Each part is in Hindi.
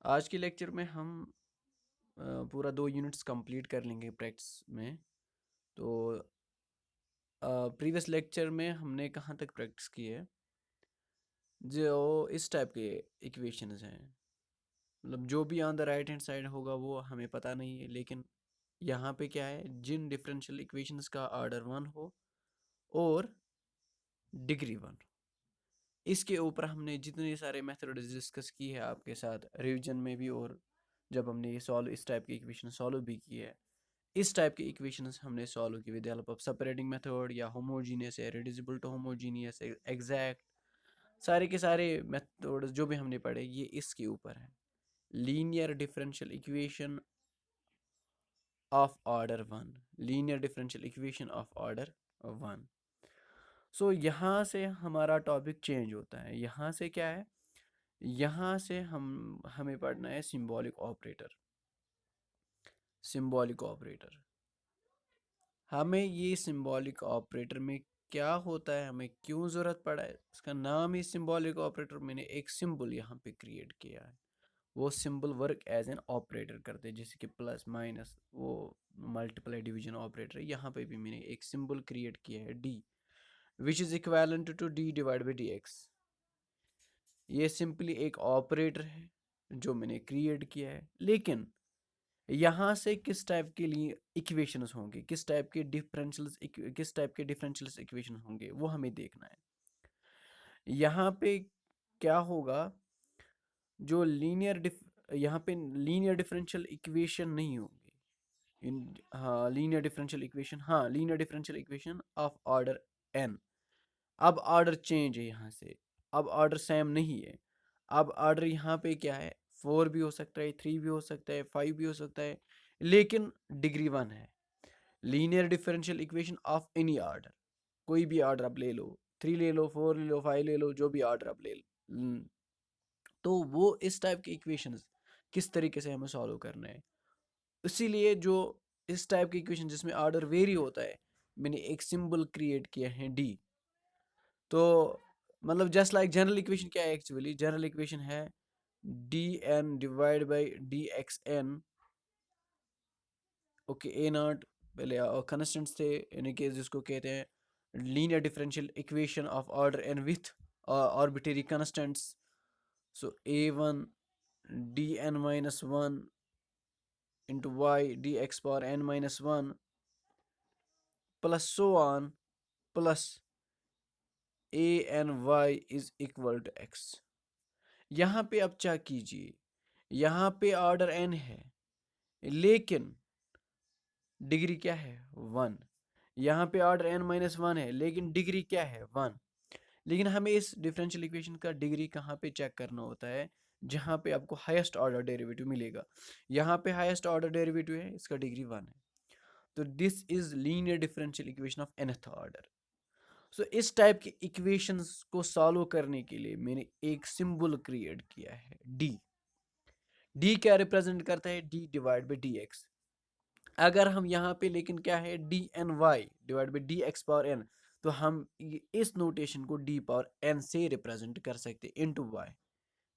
आज के लेक्चर में हम पूरा 2 यूनिट्स कंप्लीट कर लेंगे प्रैक्टिस में। तो प्रीवियस लेक्चर में हमने कहाँ तक प्रैक्टिस की है? जो इस टाइप के इक्वेशंस हैं, मतलब जो भी on the right hand side होगा वो हमें पता नहीं है, लेकिन यहाँ पे क्या है, जिन डिफरेंशियल इक्वेशंस का ऑर्डर 1 हो और डिग्री 1, इसके ऊपर हमने जितने सारे मेथड्स डिस्कस की है आपके साथ रिवीजन में भी, और जब हमने ये सॉल्व इस टाइप की इक्वेशन सॉल्व भी की है, इस टाइप के इक्वेशंस हमने सॉल्व की with help of separating method या होमोजीनियस या रिड्यूसिबल टू होमोजीनियस, एग्जैक्ट, सारे के सारे मेथड जो भी हमने पढ़े ये इसके ऊपर है। Linear differential equation of order 1, linear differential equation of order 1। सो यहाँ से हमारा टॉपिक चेंज होता है। यहाँ से क्या है, यहाँ से हमें पढ़ना है सिंबॉलिक ऑपरेटर। सिंबॉलिक ऑपरेटर, हमें ये सिंबॉलिक ऑपरेटर में क्या होता है, हमें क्यों ज़रूरत पड़ा है, इसका नाम ही सिंबॉलिक ऑपरेटर। मैंने एक सिंबल यहाँ पे क्रिएट किया है, वो symbol work as an operator करते हैं, जैसे कि प्लस माइनस, वो मल्टीप्लाई डिवीजन ऑपरेटर है। यहाँ पे भी मैंने एक सिंबल क्रिएट किया है D, which is equivalent to D divide by D X. ये सिंपली एक ऑपरेटर है जो मैंने क्रिएट किया है, लेकिन यहाँ से किस टाइप के लिए इक्वेशंस होंगे, किस टाइप के डिफरेंशियल्स इक्वेशन होंगे, वो हमें देखना है। यहाँ पे क्या होगा, जो यहाँ पे लीनियर डिफरेंशियल इक्वेशन नहीं होंगे। Linear differential equation, linear differential equation of order n। अब ऑर्डर चेंज है यहाँ से, अब ऑर्डर सेम नहीं है। अब ऑर्डर यहाँ पे क्या है, 4 भी हो सकता है, 3 भी हो सकता है, 5 भी हो सकता है, लेकिन डिग्री 1 है। Linear differential equation of any order, कोई भी ऑर्डर आप ले लो, 3 ले लो, 4 ले लो, 5 ले लो, जो भी ऑर्डर आप ले लो। तो वो इस टाइप के इक्वेशंस किस तरीके से हमें सॉल्व करना है, इसीलिए जो इस टाइप के इक्वेशन जिसमें ऑर्डर वेरी होता है, मैंने एक सिंबल क्रिएट किया है डी। तो मतलब जस्ट लाइक जनरल इक्वेशन क्या है, एक्चुअली जनरल इक्वेशन है D N divide by D X N. Okay, A naught पहले कॉन्स्टेंट्स थे, यानी कि जिसको कहते हैं linear differential equation of order N with arbitrary constants. So A one D N minus one into Y D X power N minus one plus so on plus A N Y is equal to X. यहाँ पे अब चेक कीजिए, यहाँ पे ऑर्डर एन है, लेकिन डिग्री क्या है 1। यहाँ पे ऑर्डर एन माइनस 1 है, लेकिन डिग्री क्या है 1। लेकिन हमें इस डिफरेंशियल इक्वेशन का डिग्री कहाँ पे चेक करना होता है, जहाँ पे आपको हाईएस्ट ऑर्डर डेरिवेटिव मिलेगा। यहाँ पे हाईएस्ट ऑर्डर डेरिवेटिव है, इसका डिग्री 1 है। तो this is linear differential equation of nth order. So इस टाइप के इक्वेशंस को सॉल्व करने के लिए मैंने एक सिंबल क्रिएट किया है डी। डी क्या रिप्रेजेंट करता है, D divide by D X. अगर हम यहाँ पे, लेकिन क्या है, D N Y divide by D X power N, तो हम इस नोटेशन को डी पावर एन से रिप्रेजेंट कर सकते इनटू वाई,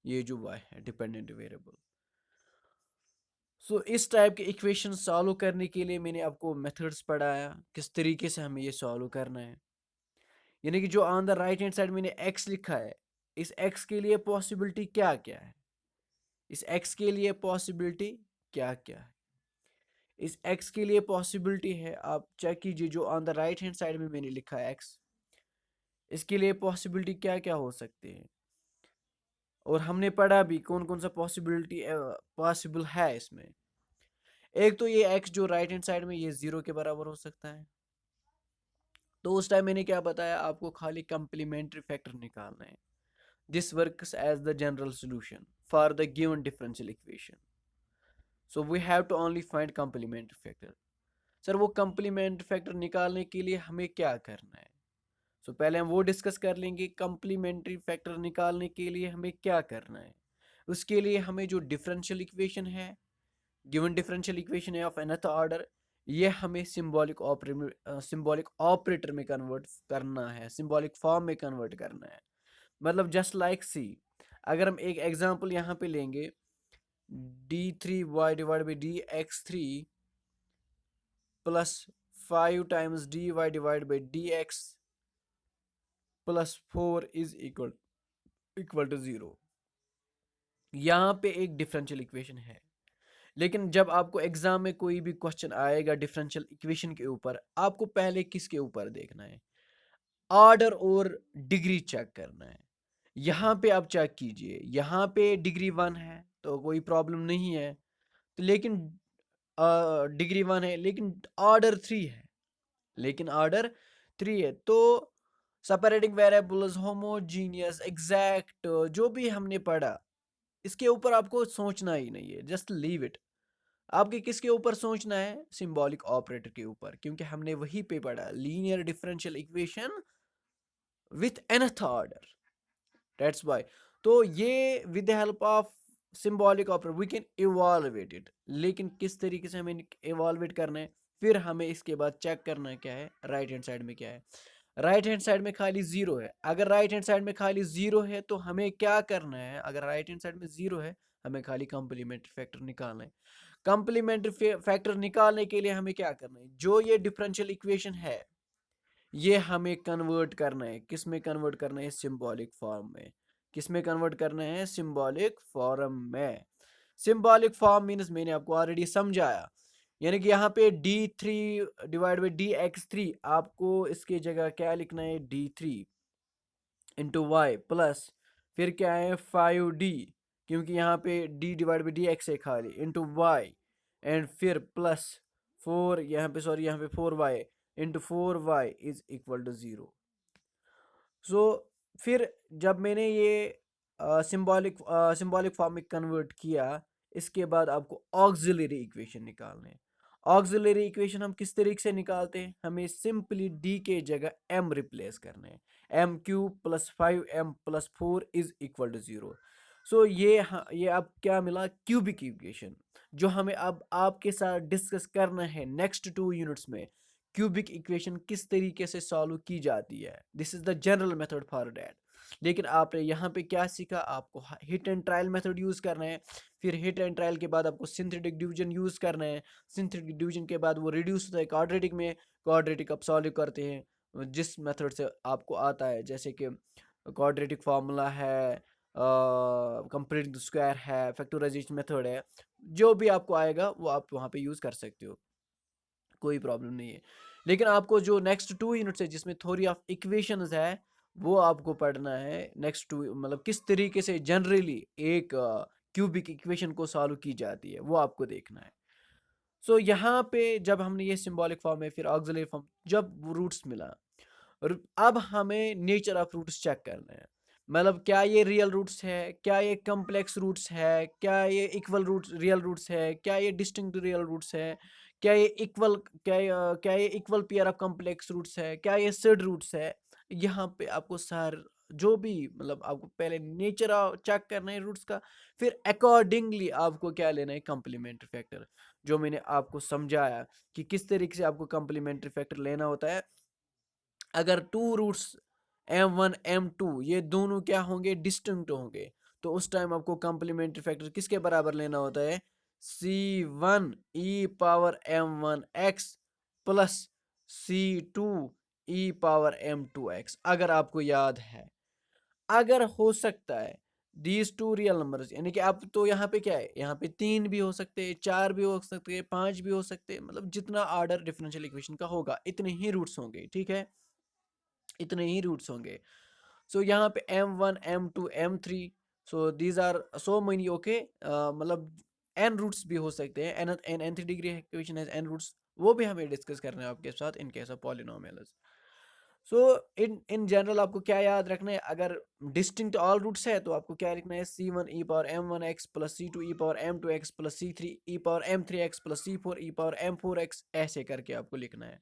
ये जो वाई है डिपेंडेंट वेरिएबल। सो इस टाइप के इक्वेशन सॉल्व करने के लिए मैंने आपको मेथड्स पढ़ाया, किस तरीके से हमें ये सॉल्व करना है। यानी कि जो on the right hand side मैंने एक्स लिखा है, इस एक्स के लिए पॉसिबिलिटी क्या क्या है, इस एक्स के लिए पॉसिबिलिटी क्या क्या है, इस x के लिए पॉसिबिलिटी है, आप चेक कीजिए जो on the right hand side में मैंने लिखा है x, इसके लिए पॉसिबिलिटी क्या क्या हो सकते हैं, और हमने पढ़ा भी कौन कौन सा पॉसिबिलिटी पॉसिबल है इसमें। एक तो ये x जो राइट हैंड साइड में, ये 0 के बराबर हो सकता है। तो उस टाइम मैंने क्या बताया आपको, खाली कंप्लीमेंट्री फैक्टर निकालना है। This works as the general solution for the given differential equation. So we have to only find complementary factor. Sir वो कंप्लीमेंट फैक्टर निकालने के लिए हमें क्या करना है, पहले हम वो डिस्कस कर लेंगे। कंप्लीमेंट्री फैक्टर निकालने के लिए हमें क्या करना है, उसके लिए हमें जो डिफरेंशियल इक्वेशन है, गिवन डिफरेंशियल इक्वेशन है ऑफ nth ऑर्डर, ये हमें सिंबॉलिक ऑपरेटर में कन्वर्ट करना है, सिंबॉलिक फॉर्म में कन्वर्ट करना है। मतलब जस्ट लाइक सी, अगर हम एक एग्जांपल यहाँ पे लेंगे, d3y divided by dx3 plus 5 times dy divided by dx plus 4 is equal to 0। यहाँ पे एक डिफरेंशियल इक्वेशन है, लेकिन जब आपको एग्जाम में कोई भी क्वेश्चन आएगा डिफरेंशियल इक्वेशन के ऊपर, आपको पहले किसके ऊपर देखना है, ऑर्डर और डिग्री चेक करना है। यहाँ पे आप चेक कीजिए, यहाँ पे डिग्री 1 है तो कोई प्रॉब्लम नहीं है, तो लेकिन डिग्री 1 है लेकिन ऑर्डर 3 है, तो सेपरेटिंग वेरिएबल्स, होमोजीनियस, एग्जैक्ट, जो भी हमने पढ़ा इसके ऊपर आपको सोचना ही नहीं है, जस्ट लीव इट। आपके किसके ऊपर सोचना है, सिंबॉलिक ऑपरेटर के ऊपर, क्योंकि हमने वही पे पढ़ा linear differential equation with nth order, that's why. तो ये with the help of symbolic operator we can evaluate it, लेकिन किस तरीके से हमें इवॉल्वेट करना है, फिर हमें इसके बाद चेक करना है क्या है राइट हैंड साइड में क्या है। राइट हैंड साइड में खाली जीरो है, अगर राइट हैंड साइड में खाली जीरो है तो हमें क्या करना है, अगर राइट हैंड साइड में जीरो है हमें खाली कॉम्प्लीमेंट्री फैक्टर निकालना है। कॉम्प्लीमेंट्री फैक्टर निकालने के लिए हमें क्या करना है, जो ये डिफरेंशियल इक्वेशन है ये हमें कन्वर्ट करना है, किस में कन्वर्ट करना है, सिंबॉलिक फॉर्म में। किस में कन्वर्ट करना है, सिंबॉलिक फॉर्म में। सिंबॉलिक फॉर्म मीन्स मैंने आपको ऑलरेडी समझाया, यानी कि यहाँ पे d3 डिवाइड बाई dx3, आपको इसकी जगह क्या लिखना है, d3 इंटू वाई प्लस फिर क्या है 5d, क्योंकि यहाँ पे d divide by D X है खाली, इंटू वाई एंड फिर प्लस 4, यहाँ पे सॉरी यहाँ पे 4y into 4y is equal to 0। So फिर जब मैंने ये सिंबॉलिक फॉर्म में कन्वर्ट किया, इसके बाद आपको ऑक्सिलरी इक्वेशन निकालने हैं। ऑक्सिलरी इक्वेशन हम किस तरीके से निकालते हैं, हमें सिंपली d के जगह m रिप्लेस करने हैं, m cube plus 5m plus 4 is equal to 0। So ये अब क्या मिला, क्यूबिक इक्वेशन, जो हमें अब आपके साथ डिस्कस करना है नेक्स्ट 2 यूनिट्स में। क्यूबिक इक्वेशन किस तरीके से सॉल्व की जाती है, this is the general method for that. लेकिन आपने यहाँ पे क्या सीखा, आपको hit and trial method use करना है, फिर हिट एंड ट्रायल के बाद आपको सिंथेटिक डिवीजन यूज करना है, सिंथेटिक डिवीजन के बाद वो रिड्यूस होता है क्वाड्रेटिक में, क्वाड्रेटिक आप सॉल्व करते हैं जिस मेथड से आपको आता है, जैसे कि क्वाड्रेटिक फार्मूला है, कंप्लीट स्क्वायर है, फैक्टराइजेशन मेथड है, जो भी आपको आएगा वो आप वहाँ पे यूज कर सकते हो, कोई प्रॉब्लम नहीं है। लेकिन आपको जो नेक्स्ट 2 यूनिट्स है जिसमें थ्योरी ऑफ इक्वेशंस है, वो आपको पढ़ना है नेक्स्ट 2, मतलब किस तरीके से जनरली एक क्यूबिक इक्वेशन को सॉल्व की जाती है वो आपको देखना है। सो यहाँ पे जब हमने ये सिंबॉलिक फॉर्म है, फिर ऑक्सिलरी फॉर्म, जब रूट्स मिला, अब हमें नेचर ऑफ रूट्स चेक करना है, मतलब क्या ये रियल रूट्स है, क्या ये कम्प्लेक्स रूट्स है, क्या ये इक्वल रूट्स रियल रूट्स है, क्या ये डिस्टिंक्ट रियल रूट्स है, क्या ये इक्वल क्या ये equal pair of complex roots है, क्या ये सिड रूट्स है। यहाँ पे आपको सार जो भी, मतलब आपको पहले नेचर चेक करना है रूट्स का, फिर अकॉर्डिंगली आपको क्या लेना है, कम्प्लीमेंट्री फैक्टर, जो मैंने आपको समझाया कि किस तरीके से आपको कम्प्लीमेंट्री फैक्टर लेना होता है। अगर 2 रूट्स m1 m2 ये दोनों क्या होंगे, डिस्टिंक्ट होंगे, तो उस टाइम आपको कॉम्प्लीमेंट्री फैक्टर किसके बराबर लेना होता है, c1 e power m1 x plus c2 e power m2 x, अगर आपको याद है। अगर हो सकता है दीज टू रियल नंबर्स, यानी कि आप तो यहाँ पे क्या है, यहाँ पे 3 भी हो सकते हैं, 4 भी हो सकते हैं, 5 भी हो सकते हैं, मतलब जितना ऑर्डर डिफरेंशियल इक्वेशन का होगा इतने ही रूट्स होंगे, ठीक है, इतने ही रूट्स होंगे। सो यहाँ पे m1 m2 m3, so these are so many, okay, मतलब n रूट्स भी हो सकते हैं, n nth डिग्री इक्वेशन है n रूट्स, वो भी हमें डिस्कस करना है आपके साथ in case of polynomials. So in general आपको क्या याद रखना है, अगर डिस्टिंक्ट ऑल रूट्स है तो आपको क्या लिखना है, c1 e power m1 x plus c2 e power m2 x plus c3 e power m3 x plus c4 e power m4 x, ऐसे करके आपको लिखना है।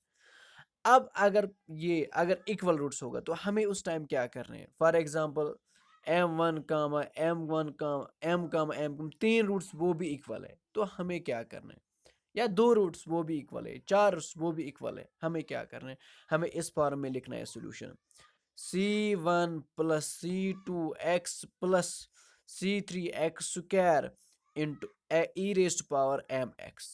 अब अगर इक्वल रूट्स होगा तो हमें उस टाइम क्या करना है, for example m1 comma m1 comma m comma m, 3 roots वो भी इक्वल है, तो हमें क्या करना है, या 2 रूट्स वो भी इक्वल है, 4 रूट्स वो भी इक्वल है, हमें क्या करना है, हमें इस फॉर्म में लिखना है solution, c1 plus c2 x plus c3 x square into e raised power m x.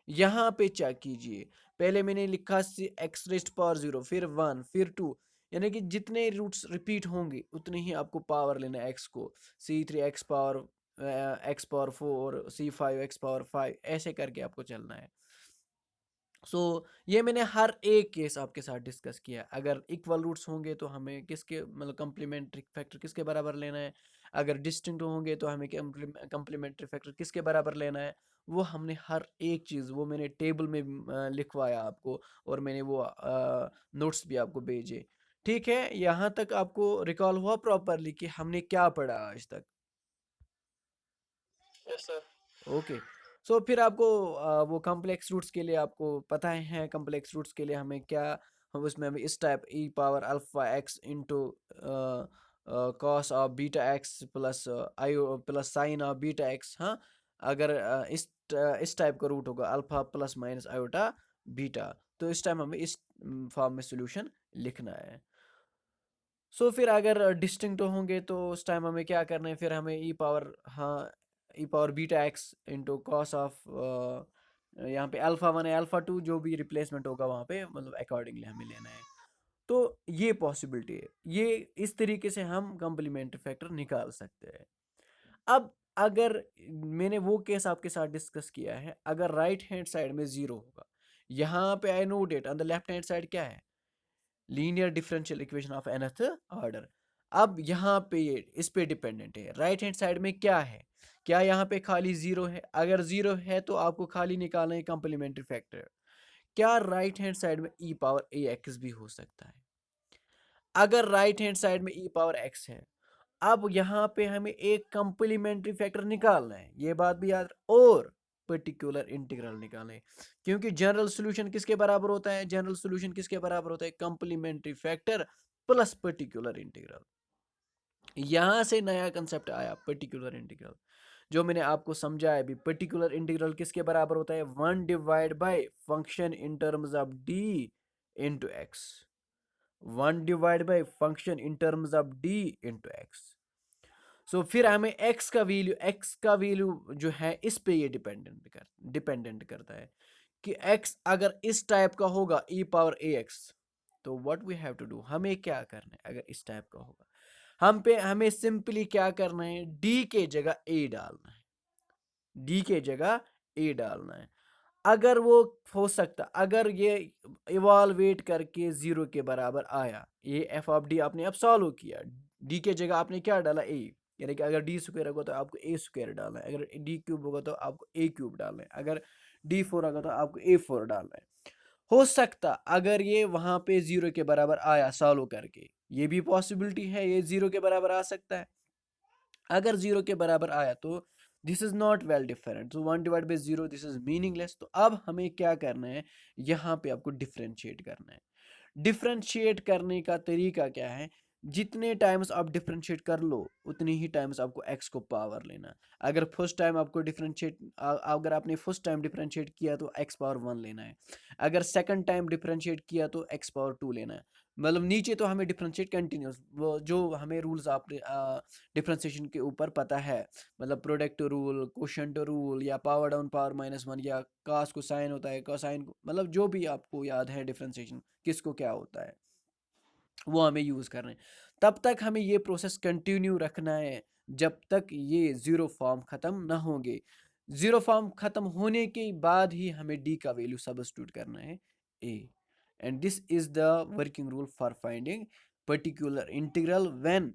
यहाँ पे चेक कीजिए, पहले मैंने लिखा एक्स रेस्ट पावर 0, फिर 1, फिर 2, यानी कि जितने रूट्स रिपीट होंगे उतने ही आपको पावर लेना है एक्स को। C3 x power 4, C5 x power 5, ऐसे करके आपको चलना है। सो ये मैंने हर एक केस आपके साथ डिस्कस किया। अगर इक्वल रूट्स होंगे तो हमें किसके मतलब कम्प्लीमेंट्री फैक्टर किसके बराबर लेना है, अगर डिस्टिंक्ट होंगे तो हमें कम्प्लीमेंट्री फैक्टर किसके बराबर लेना है, वो हमने हर एक चीज़ वो मैंने टेबल में लिखवाया आपको, और मैंने वो नोट्स भी आपको भेजे। ठीक है, यहाँ तक आपको रिकॉल हुआ प्रॉपरली कि हमने क्या पढ़ा आज तक? Yes sir. ओके। सो फिर आपको वो कॉम्प्लेक्स रूट्स के लिए आपको पता है, कॉम्प्लेक्स रूट्स के लिए हमें क्या, हम उसमें हमें इस type E power alpha x into cos of beta x plus I plus sign of beta x, हाँ, अगर इस टाइप का रूट होगा alpha plus minus iota beta, तो इस टाइम हमें इस फॉर्म में सोल्यूशन लिखना है। सो फिर अगर डिस्टिंक्ट होंगे तो उस टाइम हमें क्या करना है, फिर हमें ई पावर, हाँ, e power beta x into cos of, यहाँ पे अल्फ़ा 1 है अल्फ़ा 2, जो भी रिप्लेसमेंट होगा वहाँ पे मतलब अकॉर्डिंगली हमें लेना है। तो ये पॉसिबिलिटी है, ये इस तरीके से हम कम्प्लीमेंट्री फैक्टर निकाल सकते हैं। अब अगर मैंने वो केस आपके साथ डिस्कस किया है, अगर राइट हैंड साइड में 0 होगा, यहाँ पे I note it, on the left hand side क्या है, linear differential equation of nth order. अब यहाँ पे ये इस पे डिपेंडेंट है, राइट हैंड साइड में क्या है, क्या यहाँ पे खाली 0 है, अगर 0 है तो आपको खाली निकालना है कम्प्लीमेंट्री फैक्टर। क्या राइट हैंड साइड में ई पावर ए एक्स भी हो सकता है? अगर राइट हैंड साइड में ई पावर एक्स है, अब यहाँ पे हमें एक कम्प्लीमेंट्री फैक्टर निकालना है, ये बात भी याद, और पर्टिकुलर इंटीग्रल निकालें, क्योंकि जनरल सॉल्यूशन किसके बराबर होता है, जनरल सॉल्यूशन किसके बराबर होता है, complementary factor plus particular integral. यहाँ से नया कंसेप्ट आया पर्टिकुलर इंटीग्रल, जो मैंने आपको समझाया अभी। पर्टिकुलर इंटीग्रल किसके बराबर होता है, 1 divide by function in terms of D into x, 1 divide by function in terms of D into x. So फिर हमें x का वैल्यू जो है इस पे ये डिपेंडेंट करता है कि x अगर इस टाइप का होगा e पावर ए एक्स, तो what we have to do, हमें क्या करना है, अगर इस टाइप का होगा हमें सिंपली क्या करना है, d के जगह a डालना है, d के जगह a डालना है। अगर वो हो सकता, अगर ये इवाल्वेट करके 0 के बराबर आया, ये एफ ऑफ डी आपने अब सॉल्व किया, डी के जगह आपने क्या डाला ए, यानी कि अगर डी स्क्वायर होगा तो आपको ए स्क्वायर डालना है, अगर डी क्यूब होगा तो आपको ए क्यूब डालना है, अगर डी 4 होगा तो आपको ए 4 डालना है। हो सकता अगर ये वहां पे 0 के बराबर आया सॉल्व करके, ये भी पॉसिबिलिटी है ये 0 के बराबर आ सकता है। अगर 0 के बराबर आया तो this is not well different, तो 1 divide by 0 this is meaningless. तो अब हमें क्या करना है, यहाँ पे आपको डिफ्रेंशिएट करना है। डिफ्रेंशिएट करने का तरीका क्या है, जितने टाइम्स आप डिफ्रेंशिएट कर लो उतनी ही टाइम्स आपको x को पावर लेना। अगर फर्स्ट टाइम आपको डिफ्रेंशिएट, अगर आपने फर्स्ट टाइम डिफ्रेंशिएट किया तो x पावर 1 लेना है, अगर सेकंड टाइम डिफ्रेंशिएट किया तो x पावर 2 लेना है। मतलब नीचे तो हमें डिफ्रेंशिएट कंटिन्यूस, वो जो हमें रूल्स आपने डिफ्रेंशिएशन के ऊपर पता है, मतलब प्रोडक्ट रूल, कोशेंट रूल, या पावर डाउन पावर -1, या कास को साइन होता है, कोसाइन को, मतलब जो भी आपको याद है डिफ्रेंशिएशन किसको क्या होता है, वो हमें यूज़ करना है। तब तक हमें ये प्रोसेस कंटिन्यू रखना है जब तक ये ज़ीरो फॉर्म ख़त्म ना होंगे। ज़ीरो फॉर्म ख़त्म होने के बाद ही हमें डी का वैल्यू सब्स्टिट्यूट करना है a, and this is the working rule for finding particular integral when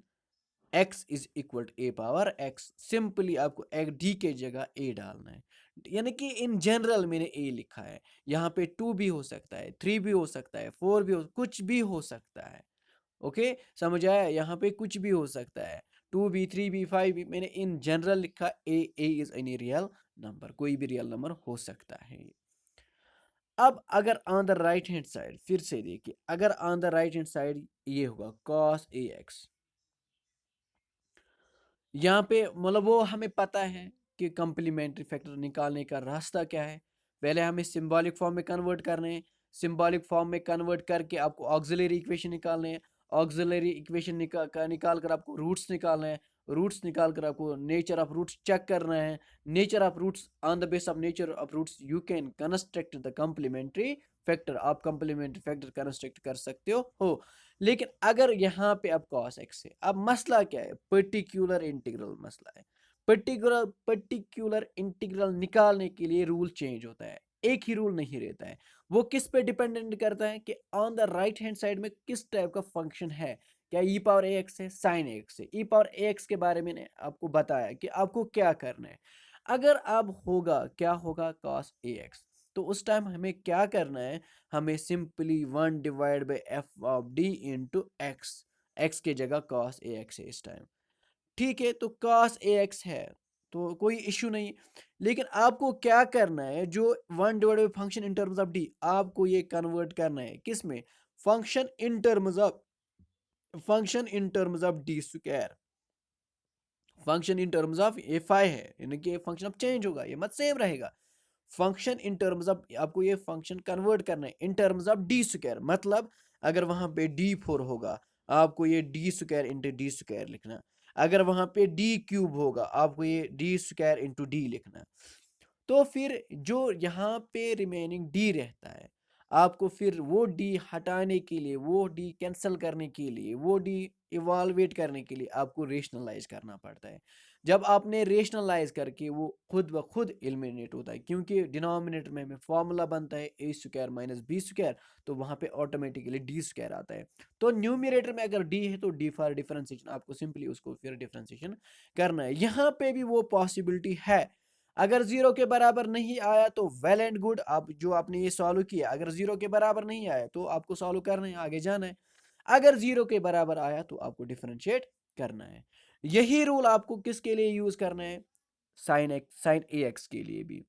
x is equal to a power x। Simply आपको एक डी के जगह a डालना है, यानी कि इन जनरल मैंने a लिखा है, यहाँ पे 2 भी हो सकता है, 3 भी हो सकता है, 4 भी हो, कुछ भी हो सकता है। ओके, समझ आया, यहाँ पे कुछ भी हो सकता है, 2 भी, 3 भी, 5 भी, मैंने इन जनरल लिखा a is any real number, कोई भी रियल नंबर हो सकता है। अब अगर on the right hand side फिर से देखिए, अगर on the right hand side ये होगा cos ax, यहाँ पे मतलब वो हमें पता है कि कंप्लीमेंट्री फैक्टर निकालने का रास्ता क्या है। पहले हमें सिंबॉलिक फॉर्म में कन्वर्ट करने हैं, सिंबॉलिक फॉर्म में कन्वर्ट करके आपको ऑक्सिलरी इक्वेशन निकालने हैं, ऑक्सिलरी इक्वेशन निकाल कर आपको रूट्स निकालना है, रूट्स निकाल कर आपको नेचर ऑफ रूट्स चेक करना है। Nature of roots, on the base of nature of roots you can construct the complementary factor, आप कम्प्लीमेंट्री फैक्टर कंस्ट्रक्ट कर सकते हो। लेकिन अगर यहाँ पे अब cos x है, अब मसला क्या है, पर्टिकुलर इंटीग्रल मसला है। पर्टिकुलर इंटीग्रल निकालने के लिए रूल चेंज होता है, एक ही रूल नहीं रहता है। वो किस पे डिपेंडेंट करता है कि on the right hand side में किस टाइप का फंक्शन है, क्या ई पावर ए एक्स है, साइन एक्स है। ई पावर ए एक्स के बारे में मैंने आपको बताया कि आपको क्या करना है। अगर अब होगा, क्या होगा, cos ए एक्स, तो उस टाइम हमें क्या करना है, हमें simply 1 divide by F of D into x, x की जगह cos ए एक्स है इस टाइम। ठीक है, तो cos ए एक्स है तो कोई इश्यू नहीं। लेकिन आपको क्या करना है, जो 1 divide by function in terms of D, आपको ये कन्वर्ट करना है किस में, function in terms of D square. Function in terms of A phi है, यानी कि फंक्शन अब चेंज होगा, ये मत सेम रहेगा। फंक्शन इन टर्म्स ऑफ, आपको ये फंक्शन कन्वर्ट करना है इन टर्म्स ऑफ डी स्क्वायर। मतलब अगर वहां पे d4 होगा, आपको ये D square into D square लिखना। अगर वहां पे डी क्यूब होगा, आपको ये डी स्क्वायर इंटू डी लिखना। तो फिर जो यहाँ पे रिमेनिंग डी रहता है, आपको फिर वो डी हटाने के लिए, वो डी कैंसिल करने के लिए, वो डी इवाल्वेट करने के लिए आपको रेशनलाइज करना पड़ता है। जब आपने रेशनलाइज करके वो खुद ब खुद एलिमिनेट होता है, क्योंकि डिनोमिनेटर में हमें फॉर्मूला बनता है ए स्क्वायर माइनस बी स्क्वायर, तो वहाँ पे ऑटोमेटिकली डी स्क्वायर आता है। तो न्यूमिनेटर में अगर डी है तो डी फॉर डिफरेंशिएशन, आपको सिंपली उसको फिर डिफरेंशिएशन करना है। यहाँ पे भी वो पॉसिबिलिटी है, अगर जीरो के बराबर नहीं आया तो वेल एंड गुड, आप जो आपने ये सॉल्व किया, अगर जीरो के बराबर नहीं आया तो आपको सॉल्व करना है, आगे जाना है। अगर जीरो के बराबर आया तो आपको डिफरेंशिएट करना है। यही रूल आपको किसके लिए यूज करना है, साइन ए एक्स के लिए भी।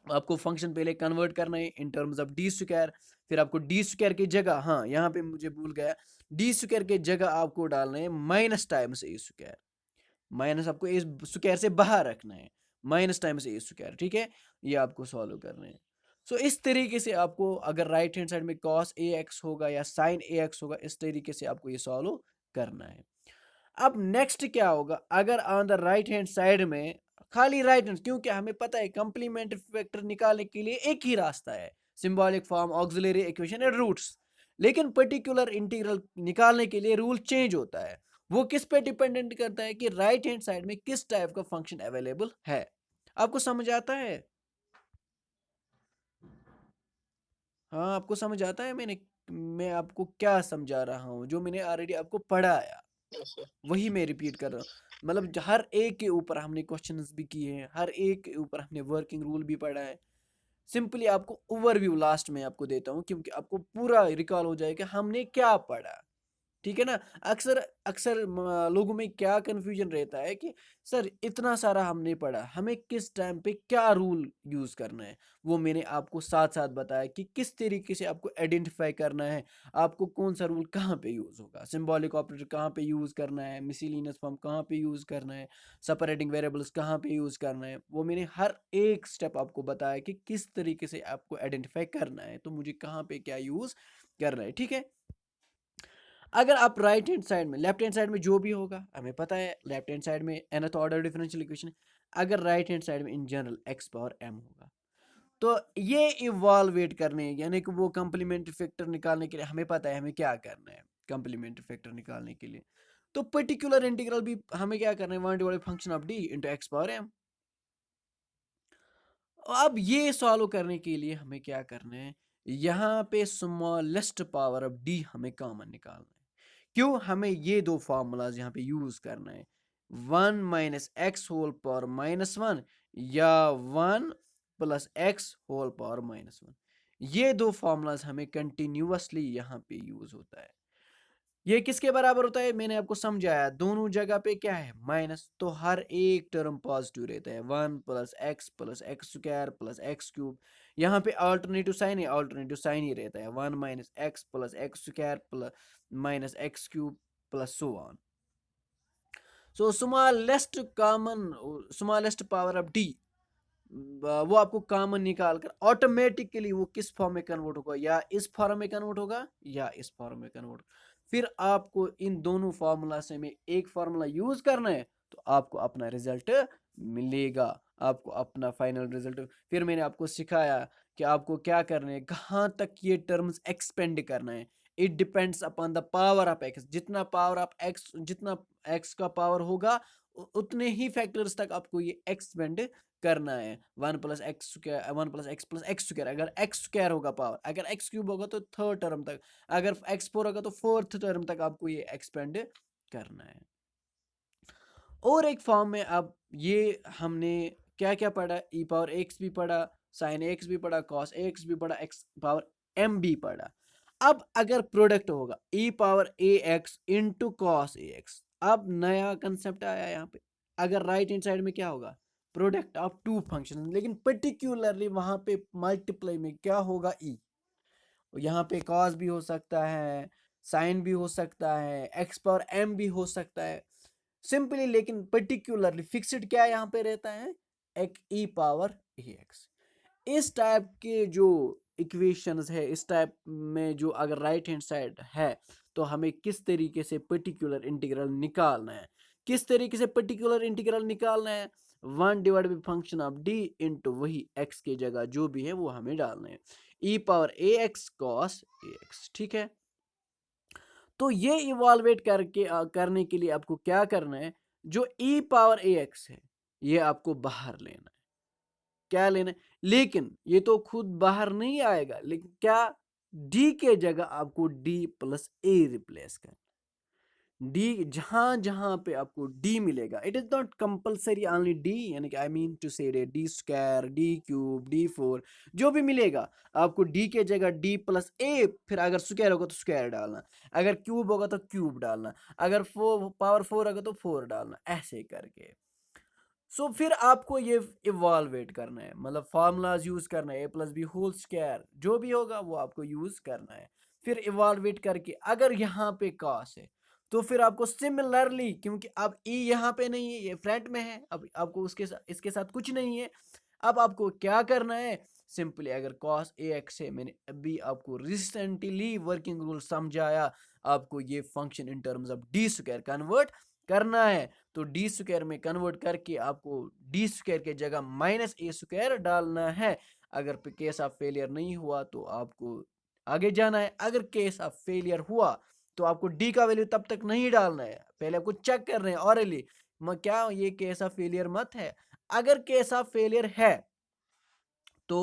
आपको फंक्शन पहले कन्वर्ट करना है इन टर्म्स ऑफ डी स्क्वायर, फिर आपको डी स्क्वायर की जगह, हाँ यहाँ पे मुझे भूल गया, डी स्क्वायर की जगह आपको डालना है माइनस टाइम्स ए स्क्वायर। माइनस आपको ए स्क्वायर से बाहर रखना है, माइनस टाइम्स ए स्क्वायर। ठीक है, ये आपको सॉल्व करना है। सो इस तरीके से आपको, अगर राइट हैंड साइड में cos ए एक्स होगा या sin ए एक्स होगा, इस तरीके से आपको ये सॉल्व करना है। अब नेक्स्ट क्या होगा, अगर on the right hand side में खाली राइट हैंड, क्योंकि हमें पता है कंप्लीमेंट्री फैक्टर निकालने के लिए एक ही रास्ता है, symbolic form, auxiliary equation and roots. लेकिन पर्टिकुलर इंटीग्रल निकालने के लिए रूल चेंज होता है। वो किस पे डिपेंडेंट करता है कि राइट हैंड साइड में किस टाइप का फंक्शन अवेलेबल है। आपको समझ आता है? हाँ, आपको समझ आता है, मैं आपको क्या समझा रहा हूँ, जो मैंने ऑलरेडी आपको पढ़ाया वही मैं रिपीट कर रहा हूँ। मतलब हर एक के ऊपर हमने क्वेश्चंस भी किए हैं, हर एक के ऊपर हमने वर्किंग रूल भी पढ़ा है। सिंपली आपको ओवरव्यू लास्ट में आपको देता हूँ, क्योंकि आपको पूरा रिकॉल हो जाएगा हमने क्या पढ़ा। ठीक है ना। अक्सर अक्सर लोगों में क्या कंफ्यूजन रहता है कि सर इतना सारा हमने पढ़ा, हमें किस टाइम पे क्या रूल यूज करना है। वो मैंने आपको साथ साथ बताया कि किस तरीके से आपको आइडेंटिफाई करना है, आपको कौन सा रूल कहाँ पे यूज होगा, सिंबॉलिक ऑपरेटर कहाँ पे यूज करना है, मिसलिनियस फॉर्म कहाँ पे यूज करना है, सेपरेटिंग वेरिएबल्स कहाँ पे यूज करना है। वो मैंने हर एक स्टेप आपको बताया कि किस तरीके से आपको आइडेंटिफाई करना है, तो मुझे कहाँ पे क्या यूज करना है। ठीक है। अगर आप राइट हैंड साइड में, लेफ्ट हैंड साइड में जो भी होगा हमें पता है, लेफ्ट हैंड साइड में nth ऑर्डर डिफरेंशियल इक्वेशन। अगर राइट हैंड साइड में in general x power m होगा, तो ये इवॉल्वेट करने, यानी कि वो कंप्लीमेंट्री फैक्टर निकालने के लिए हमें पता है हमें क्या करना है। कंप्लीमेंट्री फैक्टर निकालने के लिए तो पर्टिकुलर इंटीग्रल भी हमें क्या करना है, 1 divided function of d into x power m। अब ये सॉल्व करने के लिए हमें क्या करना है, यहाँ पे स्मॉलेस्ट पावर ऑफ d हमें कॉमन निकालना है। क्यों, हमें ये दो फार्मूलाज यहाँ पे यूज करना है, 1 minus X whole power minus 1 या 1 plus X whole power minus 1। ये दो फार्मूलाज हमें कंटिन्यूअसली यहाँ पे यूज होता है। ये किसके बराबर होता है, मैंने आपको समझाया, दोनों जगह पे क्या है माइनस, तो हर एक टर्म पॉजिटिव रहता है, 1 plus x square plus x cube. यहाँ पे अल्टरनेटिव साइन है, अल्टरनेटिव साइन ही रहता है, 1 minus x plus x square plus minus x cube plus so on. So smallest power of D, वो आपको कॉमन निकाल कर ऑटोमेटिकली वो किस फॉर्म में कन्वर्ट होगा, या इस फॉर्म में कन्वर्ट होगा या इस फॉर्म में कन्वर्ट। फिर आपको इन दोनों फार्मूला से में एक फार्मूला यूज करना है, तो आपको अपना रिजल्ट मिलेगा, आपको अपना फाइनल रिजल्ट। फिर मैंने आपको सिखाया कि आपको क्या करना है, कहाँ तक ये टर्म्स एक्सपेंड करना है। It depends upon the power of x, जितना पावर ऑफ एक्स, जितना एक्स का पावर होगा उतने ही फैक्टर्स तक आपको ये एक्सपेंड करना है। 1 + x², 1 + x + x², अगर x² होगा पावर, अगर x³ होगा तो थर्ड टर्म तक, अगर x4 होगा तो फोर्थ टर्म तक आपको ये एक्सपेंड करना है। और एक फॉर्म में अब ये हमने क्या क्या पढ़ा, ई पावर एक्स भी पढ़ा, साइन एक्स भी पढ़ा, कॉस एक्स भी पढ़ा, एक्स पावर एम भी पढ़ा। अब अगर प्रोडक्ट होगा ई power A x into cos a x, अब नया कंसेप्ट आया यहाँ पे। अगर राइट हैंड साइड में क्या होगा, प्रोडक्ट ऑफ टू फंक्शन, लेकिन पर्टिकुलरली वहां पे मल्टीप्लाई में क्या होगा, ई। यहाँ पे कॉस भी हो सकता है, साइन भी हो सकता है, एक्स पावर एम भी हो सकता है सिंपली, लेकिन पर्टिकुलरली फिक्स्ड क्या यहाँ पे रहता है, एक ई पावर ए एक्स। इस टाइप के जो इक्वेशंस है, इस टाइप में जो अगर राइट हैंड साइड है, तो हमें किस तरीके से पर्टिकुलर इंटीग्रल निकालना है, किस तरीके से पर्टिकुलर इंटीग्रल निकालना है, 1/, फंक्शन ऑफ डी इंटू वही एक्स की जगह जो भी है वो हमें डालना है, e power A x cos a x. ठीक है, तो ये इवाल्वेट करके करने के लिए आपको क्या करना है, जो ई पावर ए एक्स है ये आपको बाहर लेना है। क्या लेना है, लेकिन ये तो खुद बाहर नहीं आएगा, लेकिन क्या, डी के जगह आपको d+a रिप्लेस करना। डी जहां जहां पे आपको डी मिलेगा, it is not compulsory only D, यानी कि आई मीन टू से d², d³ d4 जो भी मिलेगा आपको डी के जगह d+a, फिर अगर स्क्वायर होगा तो स्क्वायर डालना, अगर क्यूब होगा तो क्यूब डालना, अगर पावर 4 होगा तो 4 डालना, ऐसे करके। सो फिर आपको ये इवाल्वेट करना है, मतलब फार्मूलाज यूज करना है, a+b² जो भी होगा वो आपको यूज करना है। फिर इवाल्वेट करके अगर यहाँ पे कॉस है, तो फिर आपको सिमिलरली, क्योंकि अब ई यहाँ पे नहीं है, ये फ्रंट में है, अब आपको उसके साथ, इसके साथ कुछ नहीं है। अब आपको क्या करना है, सिंपली अगर कॉस ए एक्स है, मैंने अभी आपको रिसेंटली वर्किंग रूल समझाया, आपको ये function in terms of d² convert करना है, तो d² में कन्वर्ट करके आपको d² के जगह -a² डालना है। अगर केस ऑफ फेलियर नहीं हुआ तो आपको आगे जाना है, अगर केस ऑफ फेलियर हुआ तो आपको d का वैल्यू तब तक नहीं डालना है, पहले आपको चेक कर रहे हैं ऑरली क्या ये केस ऑफ फेलियर मत है। अगर केस ऑफ फेलियर है तो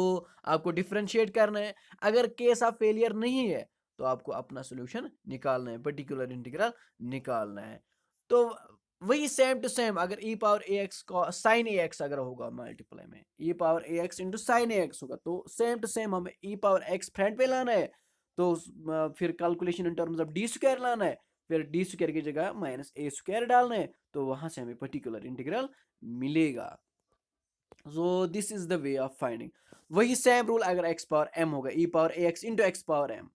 आपको डिफरेंशिएट करना है, अगर केस ऑफ फेलियर नहीं है तो आपको अपना सॉल्यूशन निकालना है, पर्टिकुलर इंटीग्रल निकालना है। तो वही सेम टू सेम, अगर ई पावर ए एक्स का साइन ए एक्स अगर होगा मल्टीप्लाई में, ई power A x into sine a x होगा, तो सेम टू सेम हमें ई पावर एक्स फ्रंट पे लाना है, तो फिर calculation in terms of d² लाना है, फिर d² की जगह -a² डालना है, तो वहां से हमें पर्टिकुलर इंटीग्रल मिलेगा। So this is the way of finding. वही सेम रूल अगर x पावर m होगा, e power ax into x power m,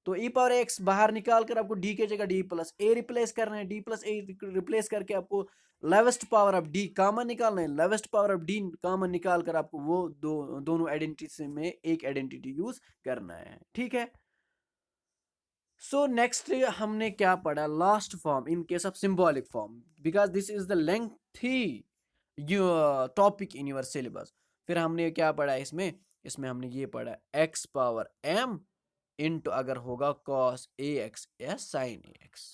तो e पावर x बाहर निकाल कर आपको d के जगह d+a रिप्लेस करना है, d+a रिप्लेस करके आपको लेवेस्ट पावर ऑफ d कॉमन निकालना है, लेवेस्ट पावर ऑफ d कॉमन निकाल कर आपको वो दोनों आइडेंटिटी में एक आइडेंटिटी यूज करना है। ठीक है, सो नेक्स्ट हमने क्या पढ़ा, last form in case of symbolic form, because this is the lengthy topic in your syllabus. फिर हमने क्या पढ़ा इसमें, इसमें हमने ये पढ़ा x पावर m इंटू अगर होगा cos ax या sin ax,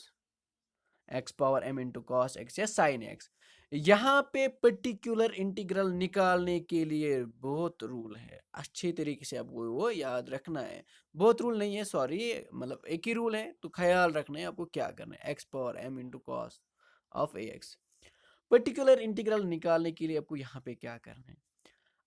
x power m into cos x या sin x। यहाँ पे पर्टिकुलर इंटीग्रल निकालने के लिए बहुत रूल है, अच्छे तरीके से आपको वो याद रखना है। बहुत रूल नहीं है, सॉरी, मतलब एक ही रूल है, तो ख्याल रखना है आपको क्या करना है, x power m into cos of A x. Particular integral निकालने के लिए आपको यहाँ पे क्या करना है,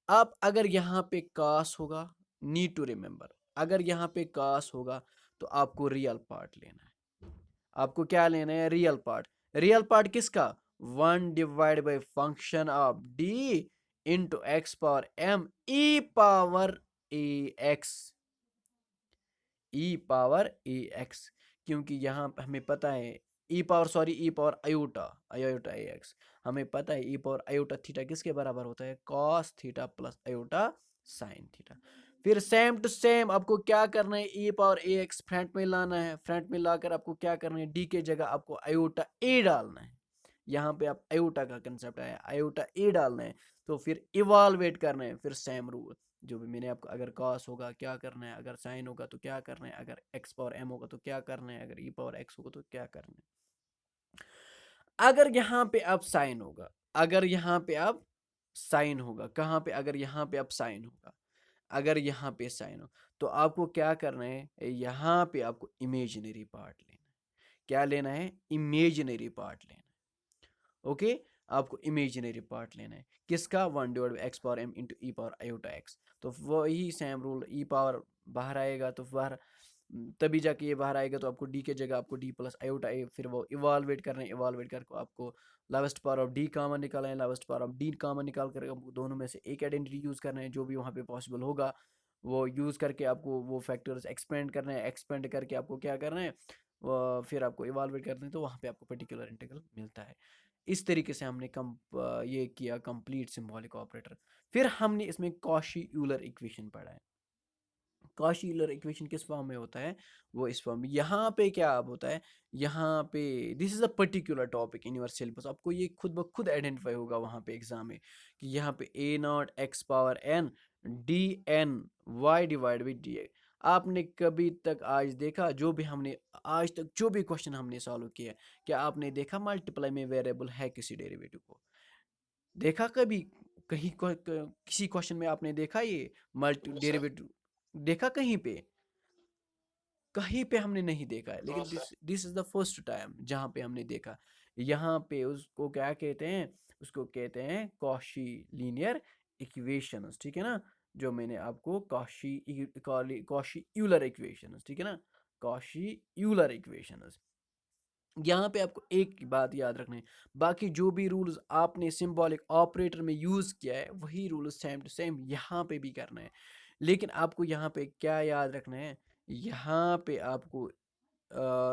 आप अगर यहाँ पे कास होगा, नीड टू रिमेंबर, अगर यहाँ पे कास होगा तो आपको रियल पार्ट लेना है, आपको क्या लेना है, रियल पार्ट। रियल पार्ट किसका, 1 function of D into x power m E power A x, E power A x, क्योंकि यहाँ हमें पता है ई पावर, सॉरी, ई पावर आयोटा, आयोटा ए एक्स, हमें पता है ई पावर आयोटा थीटा किसके बराबर होता है, cos theta plus iota sine theta. फिर सेम टू सेम आपको क्या करना है, e power A x front में लाना है, फ्रंट में लाकर आपको क्या करना है, डी के जगह आपको आयोटा ए डालना है, यहाँ पे आप आयोटा का कंसेप्ट आया, आयोटा ए डालना है, तो फिर इवालुएट करना है, फिर सेम रूल जो भी मैंने आपको, अगर कॉस होगा क्या करना है, अगर साइन होगा तो क्या करना है, अगर एक्स पावर एम होगा तो क्या करना है, अगर ई पावर एक्स होगा तो क्या करना है। अगर यहाँ पे अब साइन होगा, अगर यहाँ पे अब साइन होगा, कहाँ पे, अगर यहाँ पे अब साइन होगा, अगर यहाँ पे साइन हो, तो आपको क्या करना है, यहाँ पे आपको इमेजिनरी पार्ट लेना है। क्या लेना है, इमेजिनरी पार्ट लेना है। ओके, आपको इमेजिनरी पार्ट लेना है, किसका, 1/x⁴m इंटू ई पावर आयोटा एक्स। तो वही सेम रूल, ई पावर बाहर आएगा तो बाहर, तभी जाके ये बाहर आएगा, तो आपको डी के जगह आपको डी प्लस आयोटा ए, फिर वो इवालुएट करना है, इवालुएट करके आपको लावेस्ट पावर ऑफ डी कॉमन निकालना है, लावेस्ट पावर ऑफ डी कॉमन निकाल कर आपको दोनों में से एक आइडेंटिटी यूज़ करना है, जो भी वहाँ पे पॉसिबल होगा वो यूज़ करके आपको वो फैक्टर्स एक्सपेंड करना है, एक्सपेंड करके आपको क्या करना है, फिर आपको इवालुएट करना है, तो वहाँ पे आपको पर्टिकुलर इंटीग्रल मिलता है। इस तरीके से हमने ये किया कंप्लीट सिंबॉलिक ऑपरेटर। फिर हमने इसमें कॉशी यूलर इक्वेशन पढ़ा है। कॉशी यूलर इक्वेशन किस फॉर्म में होता है, वो इस फॉर्म में, यहाँ पे क्या अब होता है, यहाँ पे this is a particular topic in your syllabus, आपको ये खुद ब खुद आइडेंटिफाई होगा वहाँ पे एग्जाम में, कि यहाँ पे a naught x power N D N Y divide by d. आपने कभी तक आज देखा, जो भी हमने आज तक जो भी क्वेश्चन हमने सॉल्व किया, क्या आपने देखा मल्टीप्लाई में वेरिएबल है किसी डेरिवेटिव को, देखा कभी, कहीं किसी क्वेश्चन में आपने देखा ये मल्टी डेरिवेटिव, देखा कहीं पे, कहीं पे हमने नहीं देखा है, लेकिन this is the first time जहाँ पे हमने देखा। यहाँ पे उसको क्या कहते हैं, उसको कहते हैं कॉशी लीनियर इक्वेशंस, ठीक है ना, जो मैंने आपको कॉशी यूलर इक्वेशंस, ठीक है ना, कॉशी यूलर इक्वेशंस। यहाँ पे आपको एक बात याद रखना है, बाकी जो भी रूल्स आपने सिंबॉलिक ऑपरेटर में यूज़ किया है वही रूल्स सेम टू सेम यहाँ पे भी करना है। लेकिन आपको यहाँ पे क्या याद रखना है, यहाँ पे आपको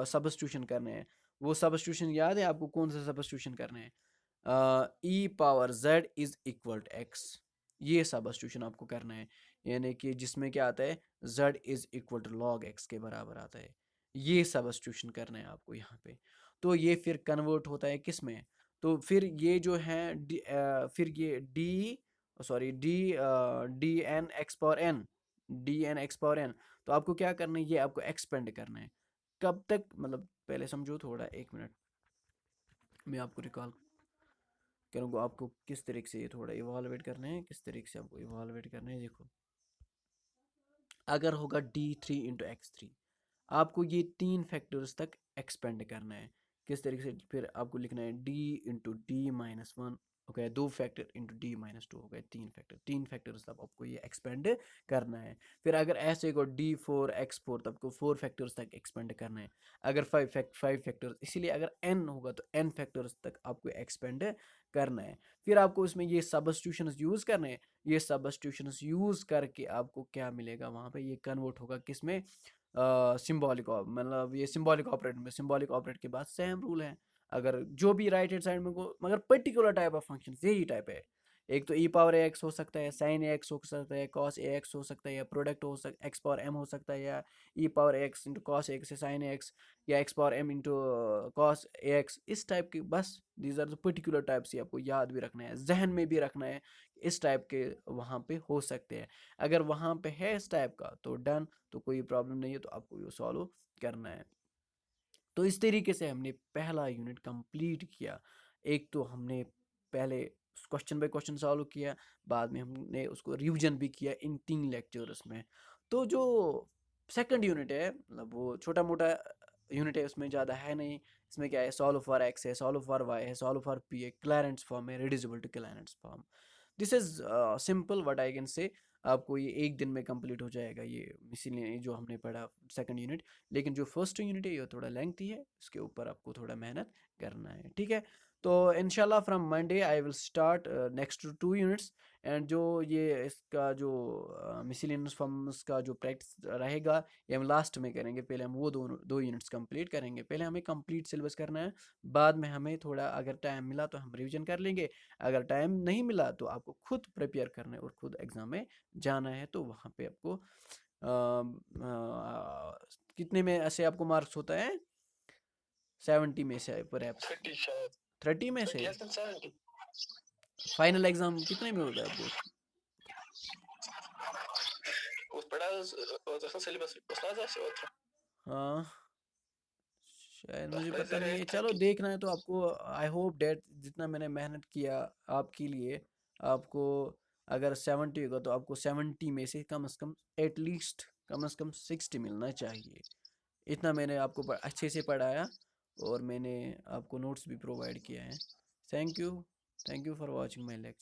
सब्स्टिट्यूशन करने हैं। वो सब्स्टिट्यूशन याद है आपको, कौन सा सब्स्टिट्यूशन करना है, e power z is equal to x, ये सब्स्टिट्यूशन आपको करना है, यानी कि जिसमें क्या आता है, z is equal to log x के बराबर आता है, ये सब्स्टिट्यूशन करना है आपको यहाँ पे। तो ये फिर कन्वर्ट होता है किस में, तो फिर ये जो है फिर ये D, sorry D, D N X power N, D N X power N, तो आपको क्या करना है, ये आपको एक्सपेंड करना है, कब तक, मतलब पहले समझो थोड़ा, एक मिनट मैं आपको रिकॉल करूँगा, आपको किस तरीके से ये थोड़ा इवालुएट करना है, किस तरीके से आपको इवालुएट करना है। देखो, अगर होगा d3 × x3, आपको ये 3 फैक्टर्स तक एक्सपेंड करना है, किस तरीके से, फिर आपको लिखना है d × d−1, हो गया 2 फैक्टर इंटू d−2, हो गए 3 फैक्टर, 3 फैक्टर्स तब आपको ये एक्सपेंड करना है। फिर अगर ऐसे को d4 x4, तब को 4 फैक्टर्स तक एक्सपेंड करना है। अगर 5 फैक्टर्स, इसीलिए अगर n होगा तो n फैक्टर्स तक आपको एक्सपेंड करना है। फिर आपको इसमें ये सब्स्टिट्यूशंस यूज़ करने हैं, ये सब्स्टिट्यूशंस यूज़ करके आपको क्या मिलेगा वहाँ पे, ये कन्वर्ट होगा किस में, सिंबॉलिक, मतलब ये सिंबॉलिक ऑपरेटर में, सिंबॉलिक ऑपरेटर के बाद सेम रूल है, अगर जो भी राइट हैंड साइड में को, मगर पर्टिकुलर टाइप ऑफ फंक्शन यही टाइप है, एक तो ई पावर ए एक्स हो सकता है, साइन ए एक्स हो सकता है, कॉस ए एक्स हो सकता है, या प्रोडक्ट हो सकता है एक्स पावर एम हो सकता है, या e power x into cos x से साइन ए एक्स, या x power m into cos a x, इस टाइप की, बस these are the particular types, आपको याद भी रखना है, जहन में भी रखना है, इस टाइप के वहाँ पे हो सकते हैं। अगर वहाँ पे है इस टाइप का तो डन, तो कोई प्रॉब्लम नहीं है, तो आपको ये सॉल्व करना है। तो इस तरीके से हमने पहला यूनिट कंप्लीट किया। एक तो हमने पहले क्वेश्चन बाय क्वेश्चन सॉल्व किया, बाद में हमने उसको रिवीजन भी किया इन 3 लेक्चर्स में। तो जो सेकंड यूनिट है, मतलब वो छोटा मोटा यूनिट है, उसमें ज़्यादा है नहीं। इसमें क्या है, सॉल्व फॉर एक्स है, सॉल्व फॉर वाई है, सॉल्व फॉर पी है, क्लैरेंट्स फॉर्म है, reducible to Clairaut's form. This is simple what I can say, आपको ये एक दिन में कंप्लीट हो जाएगा, ये इसीलिए जो हमने पढ़ा सेकंड यूनिट। लेकिन जो फर्स्ट यूनिट है ये थोड़ा लेंथी है, इसके ऊपर आपको थोड़ा मेहनत करना है, ठीक है। तो इंशाल्लाह from Monday I will start next 2 units, and जो ये इसका जो मिसलेनियस फॉर्म्स का जो प्रैक्टिस रहेगा, ये हम लास्ट में करेंगे। पहले हम वो दो यूनिट्स कंप्लीट करेंगे, पहले हमें कंप्लीट सिलेबस करना है, बाद में हमें थोड़ा अगर टाइम मिला तो हम रिविजन कर लेंगे, अगर टाइम नहीं मिला तो आपको खुद प्रिपेयर करना है और खुद एग्ज़ाम में जाना है। तो वहाँ पे आपको कितने में ऐसे आपको मार्क्स होता है, 70 में से पर 30 शायद, 30 में से 30 and 70. फाइनल एग्जाम कितने में होता है आपको? Was paradas, otras sílabas pasadas y otra. हाँ, शायद Las मुझे tres पता नहीं है, directas चलो aquí. देखना है तो आपको, आई होप डेट जितना मैंने मेहनत किया आपके लिए, आपको अगर 70 होगा तो आपको 70 में से कम एटलीस्ट कम से कम 60 मिलना चाहिए। इतना मैंने आपको अच्छे से पढ़ाया और मैंने आपको नोट्स भी प्रोवाइड किया है। Thank you, thank you for watching my lecture.